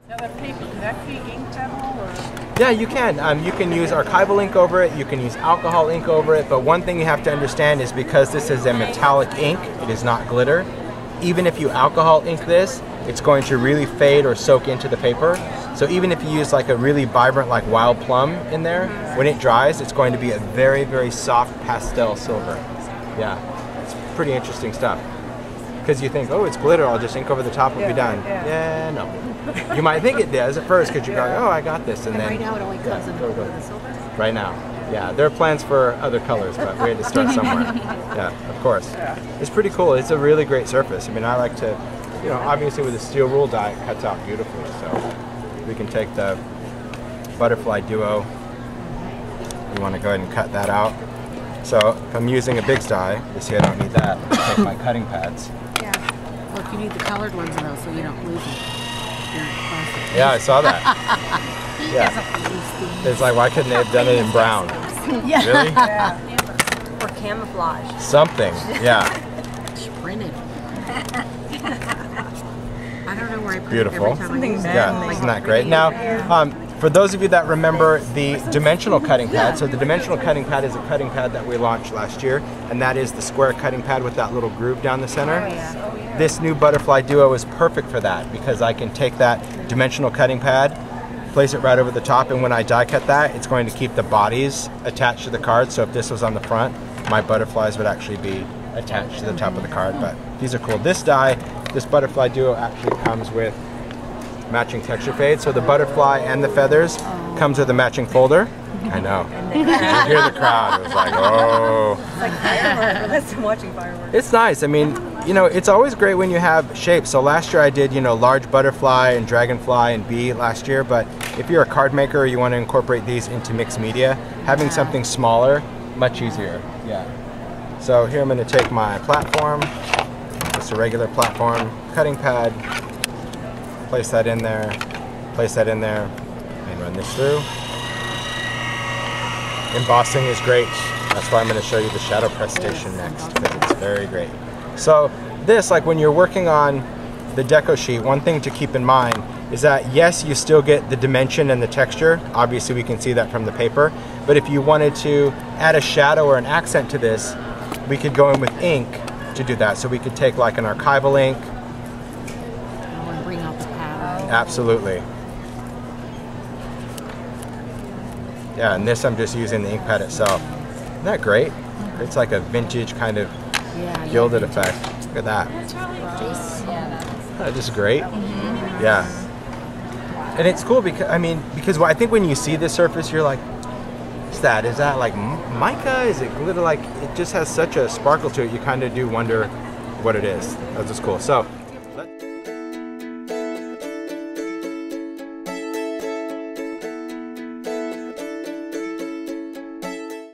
Can that be ink pebble or? Yeah, you can. You can use archival ink over it, you can use alcohol ink over it, but one thing you have to understand is because this is a metallic ink, it is not glitter. Even if you alcohol ink this, it's going to really fade or soak into the paper. So even if you use like a really vibrant like wild plum in there, when it dries, it's going to be a very, very soft pastel silver. Yeah, it's pretty interesting stuff. Because you think, oh, it's glitter, I'll just ink over the top, it'll be done. Yeah, no. You might think it does at first because you're going, oh, I got this. And then right now it only comes in the silver? Right now. Yeah, there are plans for other colors, but we had to start somewhere. Yeah, of course. It's pretty cool. It's a really great surface. I mean, I like to, you know, obviously with the steel rule die, it cuts out beautifully. So we can take the butterfly duo. You want to go ahead and cut that out. So if I'm using a big die, you see I don't need that. I take my cutting pads. Yeah. Well, you need the colored ones though, so you don't lose them. Yeah, I saw that. Yeah. It's like, why couldn't they have done it in brown? Yeah. Really? Yeah. Or camouflage. Something, yeah. It's printed. I don't know where I put Beautiful. it every time I use it. Yeah, isn't that great? Now, for those of you that remember the dimensional cutting pad, so the dimensional cutting pad is a cutting pad that we launched last year, and that is the square cutting pad with that little groove down the center. This new Butterfly Duo is perfect for that because I can take that dimensional cutting pad, place it right over the top, and when I die cut that, it's going to keep the bodies attached to the card. So if this was on the front, my butterflies would actually be attached to the top of the card. But these are cool. This die, this Butterfly Duo actually comes with matching texture fade. So the butterfly and the feathers comes with a matching folder. I know. You hear the crowd. It was like, oh. It's like fireworks. I'm watching fireworks. It's nice. I mean, you know, it's always great when you have shapes. So last year I did, you know, large butterfly and dragonfly and bee last year. But if you're a card maker or you want to incorporate these into mixed media, having something smaller, much easier. Yeah. So here I'm going to take my platform, just a regular platform, cutting pad, place that in there, and run this through. Embossing is great. That's why I'm going to show you the shadow press station next, because it's very great. So this, like when you're working on the deco sheet, one thing to keep in mind is that yes, you still get the dimension and the texture. Obviously we can see that from the paper. But if you wanted to add a shadow or an accent to this, we could go in with ink to do that. So we could take like an archival ink. And bring out the pattern. Absolutely. Yeah, and this I'm just using the ink pad itself. Isn't that great? It's like a vintage kind of gilded effect. Look at that. That is great. Yeah. And it's cool because, I mean, because I think when you see this surface, you're like, what's that? Is that like mica? Is it glitter? Like, it just has such a sparkle to it, you kind of do wonder what it is. That's just cool. So,